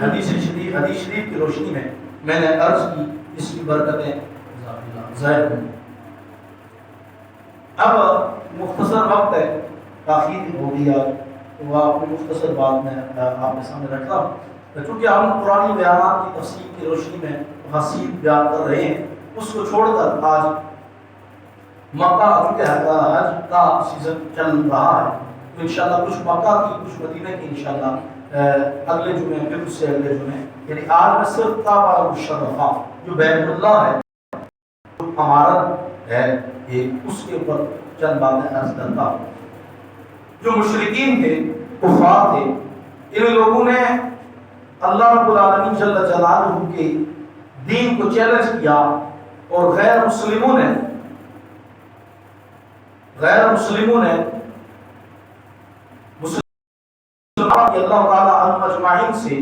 حدیث شریف کی روشنی میں نے عرض کی، اس کی برکتیں ظاہر ہوں۔ اب مختصر وقت ہے، تاخیر ہو گئی آج، تو آپ کو مختصر بات میں آپ کے سامنے رکھتا ہوں، چونکہ ہم قرآنی بیانات کی تفسیر کی روشنی میں حسین بیان کر رہے ہیں، اس کو چھوڑ کر آج مکہ چونکہ حج کا سیزن چل رہا ہے، تو انشاءاللہ کچھ مکہ کی کچھ مدینہ کی انشاءاللہ اگلے جمعے پھر اس سے اگلے جمعے، یعنی آج میں صرف کعبہ المشرفہ جو بیت اللہ ہے، جو عمارت ہے ایک، اس کے اوپر چند باتیں عرض کرتا ہوں۔ جو مشرکین تھے، کفار تھے، ان لوگوں نے اللہ رب العالمین جل جلالہ کے دین کو چیلنج کیا، اور غیر مسلموں نے اللہ تعالیٰ عنہ اجمعین سے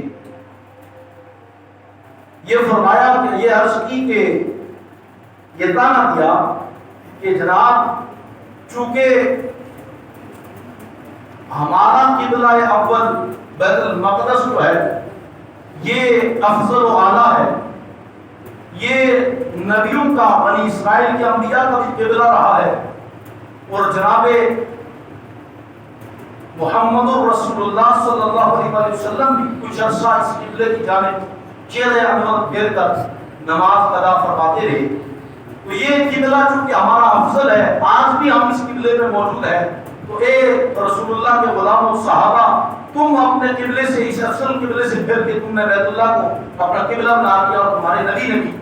یہ فرمایا کہ یہ عرض کی کہ یہ تانا دیا کہ جناب چونکہ ہمارا قبلہ اول بیت المقدس جو ہے یہ افضل و اعلیٰ ہے، یہ نبیوں کا، بنی اسرائیل کے انبیاء کا بھی قبلہ رہا ہے، اور جناب محمد رسول اللہ صلی اللہ علیہ وسلم بھی کچھ عرصہ اس قبلے کی جانب چہرے انور پھیر کر نماز ادا فرماتے رہے۔ تو یہ قبلہ چونکہ ہمارا افضل ہے، آج بھی ہم اس قبلے میں موجود ہیں، تو اے رسول اللہ کے غلاموں صحابہ، تم اپنے قبلے سے، اس افضل قبلے سے پھر کے تم نے بیت اللہ کو اپنا قبلہ بنا دیا، اور تمہارے نبی نے بھی،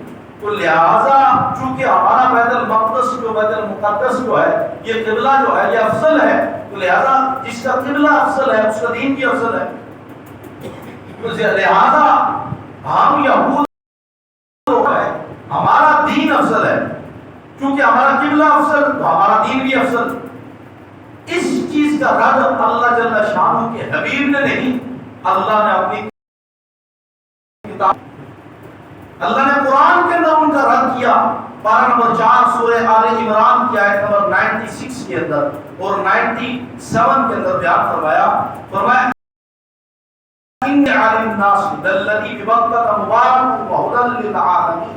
تو لہٰذا چونکہ ہمارا بیت المقدس جو بیت المقدس جو ہے یہ قبلہ جو ہے یہ افضل ہے، تو لہٰذا جس کا قبلہ افضل ہے اس کا دین بھی افضل ہے، تو لہٰذا ہم یہود ہے، ہمارا دین افضل ہے، چونکہ ہمارا قبلہ افضل تو ہمارا دین بھی افضل۔ اس چیز کا رد اللہ جل شانہ کے حبیب نے نہیں، اللہ نے اپنی کتاب، اللہ نے قرآن کے اندر ان کا رد کیا، پارہ نمبر 4 سورہ آل عمران کی آیت نمبر 96 کے اندر اور 97 کے اندر بیان فرمایا ان علی الناس الذی ببکۃ مبارک وہدی للعالمین۔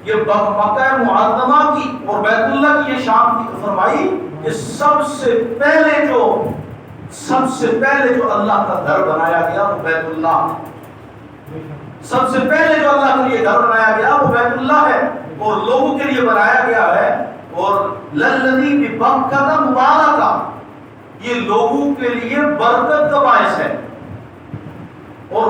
یہ مکہ معظمہ کی اور بیت اللہ کی یہ شان کی فرمائی کہ سب سے پہلے جو اللہ کا گھر بنایا گیا وہ بیت اللہ ہے، سب سے پہلے جو اللہ کے لیے گھر بنایا گیا وہ بیت اللہ ہے، اور لوگوں کے لیے بنایا گیا ہے، اور للذی ببکۃ مبارک، یہ لوگوں کے لیے برکت کا باعث ہے، اور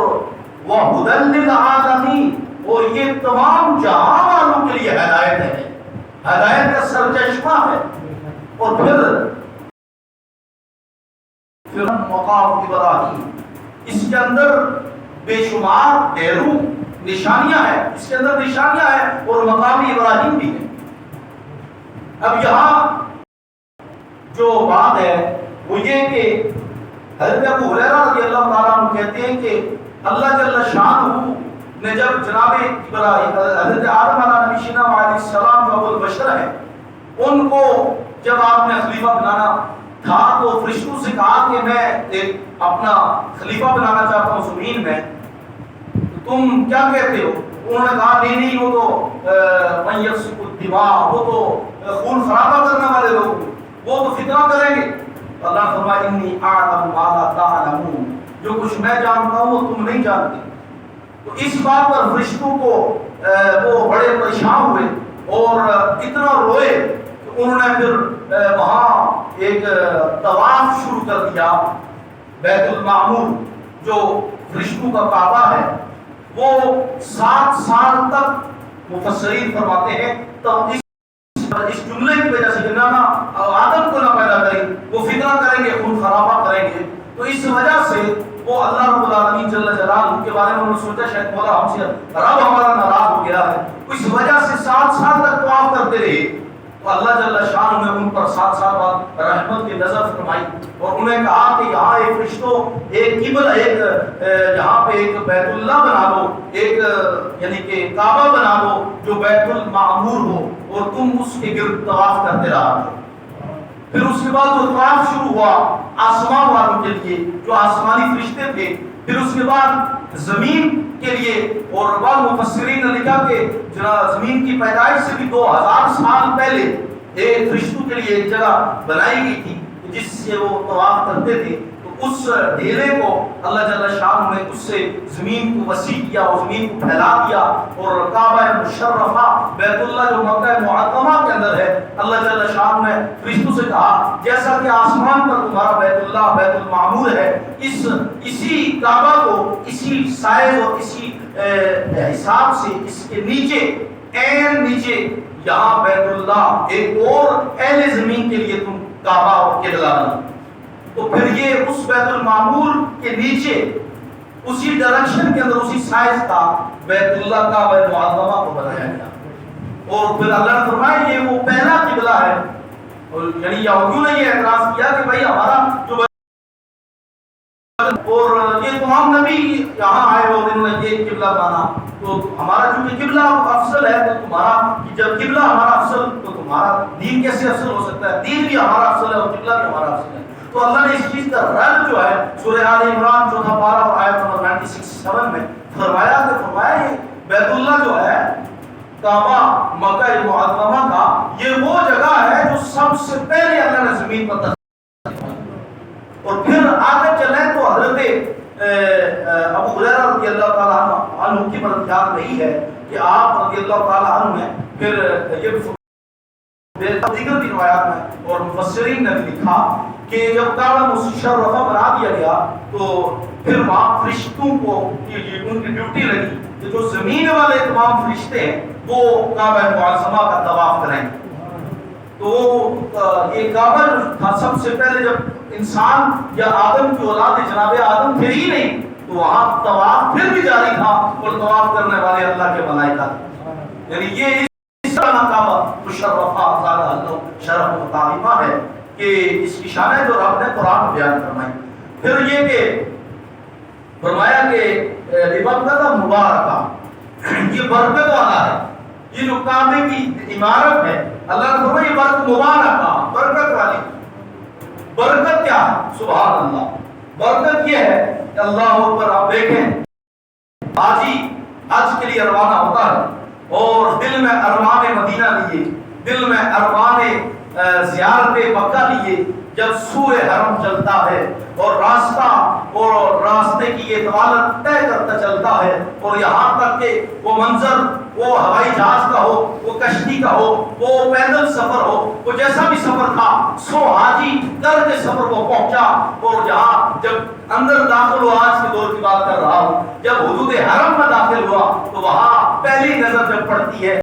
وہدی للعالمین، اور یہ تمام جہاں والوں کے لیے ہدایت ہے، ہدایت کا سرچشمہ ہے۔ اور پھر مقام ابراہیم، اس کے اندر بے شمار ڈھیروں نشانیاں ہیں، اس کے اندر نشانیاں ہیں، اور مقام ابراہیم بھی ہے۔ اب یہاں جو بات ہے وہ یہ کہ حضرت ابو ہریرہ رضی اللہ تعالیٰ عنہ کہتے ہیں کہ اللہ جل شانہ نے جب جناب ابراہیم حضرت آدم علیہ نبینا علیہ السلام جو ابو البشر ہے، ان کو جب آپ نے خلیفہ بنانا تھا تو فرشتوں سے کہا کہ میں ایک اپنا خلیفہ بنانا چاہتا ہوں زمین میں، تم کیا کہتے ہو؟ انہوں نے کہا نہیں وہ تو من یفسق الدماء، وہ تو خون خرابہ کرنے والے لوگ، وہ تو فتنہ کریں گے۔ اللہ نے فرمایا انی اعلم ما لا تعلمون، جو کچھ میں جانتا ہوں وہ تم نہیں جانتے۔ تو اس بات پر فرشتوں کو وہ بڑے پریشان ہوئے اور اتنا روئے کہ انہوں نے پھر وہاں ایک طواف شروع کر دیا، بیت المعمور جو فرشتوں کا کعبہ ہے، وہ 7 سال تک مفسرین فرماتے ہیں تو اس جملے کی وجہ سے جنانا آدم کو نہ پیدا کریں، وہ فتنہ کریں گے، خون خرابہ کریں گے، تو اس وجہ سے وہ اللہ رب العالمین جل جلالہ کے بارے میں انہوں نے سوچا شاید مولا ہم سے رب ہمارا ناراض ہو گیا ہے، اس وجہ سے 7 سال تک طواف کرتے رہے، تو اللہ جل شانہ نے ان پر 7 سال بعد رحمت کی نظر فرمائی، اور انہیں کہا کہ یہاں ایک فرشتوں ایک قبلہ، ایک یہاں پہ ایک بیت اللہ بنا دو، ایک یعنی کہ کعبہ بنا دو جو بیت المعمور ہو، اور تم اس کے گرد طواف کرتے رہا۔ پھر اس کے بعد وہ طواف شروع ہوا آسمان والوں کے لیے جو آسمانی فرشتے تھے، پھر اس کے بعد زمین کے لیے، اور بعض مفسرین نے لکھا کہ زمین کی پیدائش سے بھی 2000 سال پہلے ایک فرشتوں کے لیے ایک جگہ بنائی گئی تھی جس سے وہ طواف کرتے تھے، تو اس ڈھیرے کو اللہ جل شانہ نے اس سے زمین کو وسیع کیا اور زمین کو پھیلا دیا، اور کعبہ مشرفہ بیت اللہ جو مکہ معظمہ کے اندر ہے، اللہ جل شانہ نے فرشتوں سے کہا جیسا کہ آسمان پر تمہارا بیت اللہ بیت المعمور ہے، اسی کعبہ کو اسی سائز اور اسی حساب سے اس کے نیچے این نیچے یہاں بیت اللہ ایک اور اہل زمین کے لیے تم کعبہ اور قبلہ بنا۔ تو پھر یہ اس بیت المعمور کے نیچے اسی ڈائریکشن کے اندر اسی سائز کا بیت اللہ کا بیت معظمہ کو بنایا گیا، اور پھر اللہ نے فرمایا یہ وہ پہلا قبلہ ہے، اور یعنی یہودیوں نے یہ اعتراض کیا کہ بھائی ہمارا جو اور یہ تمام نبی یہاں آئے اور انہوں نے یہ قبلہ مانا، تو ہمارا چونکہ قبلہ افضل ہے تو تمہارا، جب قبلہ ہمارا افضل تو تمہارا دین کیسے افضل ہو سکتا ہے؟ دین بھی ہمارا افضل ہے اور قبلہ بھی ہمارا افضل ہے۔ تو اللہ نے اس چیز کا رد جو ہے سورہ آل عمران 4 پارہ اور آیت نمبر 96 میں فرمایا یہ بیت اللہ جو ہے کعبہ مکہ معظمہ کا یہ وہ جگہ ہے جو سب سے پہلے اللہ نے زمین پر اور پھر آگے چلیں تو حضرت ابو ہریرہ رضی اللہ تعالیٰ عنہ کی مرویات رہی ہے کہ آپ رضی اللہ تعالیٰ عنہ نے پھر یہ دیگر بھی روایات میں اور مفسرین نے بھی لکھا کہ جب کعبہ مشرفہ بنا دیا گیا تو پھر وہاں فرشتوں کو ان کی ڈیوٹی لگی کہ جو زمین والے تمام فرشتے ہیں وہ کعبہ معظمہ کا طواف کریں۔ تو یہ کعبہ جو تھا سب سے پہلے جب انسان یا آدم کی اولاد جناب آدم تھے ہی نہیں تو وہاں طواف پھر بھی جاری تھا، اور طواف کرنے والے اللہ کے ملائکہ تھے، یعنی یہ اس طرح کعبہ مشرفہ زیادہ شرف مطالبہ ہے کہ اس کی شان جو رب نے قرآن میں بیان فرمائی۔ پھر یہ کہ فرمایا کہ عبادت مبارکہ یہ برکت والا ہے، یہ جو کعبے کی عمارت ہے اللہ نے فرمایا یہ برکت مبارکہ برکت والی۔ برکت کیا ہے؟ سبحان اللہ، برکت یہ ہے کہ اللہ اکبر، آپ دیکھیں حج کے لیے روانہ ہوتا ہے اور دل میں ارمان مدینہ لیے، دل میں ارمان زیارت مکہ لیے جب سوئے حرم چلتا ہے اور راستہ اور راستے کی یہ طوالت طے کرتا چلتا ہے، اور یہاں تک کہ وہ منظر وہ ہوائی جہاز کا ہو، وہ کشتی کا ہو، وہ پیدل سفر ہو، وہ جیسا بھی سفر تھا سو حاجی کر کے سفر کو پہنچا، اور جہاں جب اندر داخل ہوا، آج کے دور کی بات کر رہا ہوں، جب حدود حرم میں داخل ہوا تو وہاں پہلی نظر جب پڑتی ہے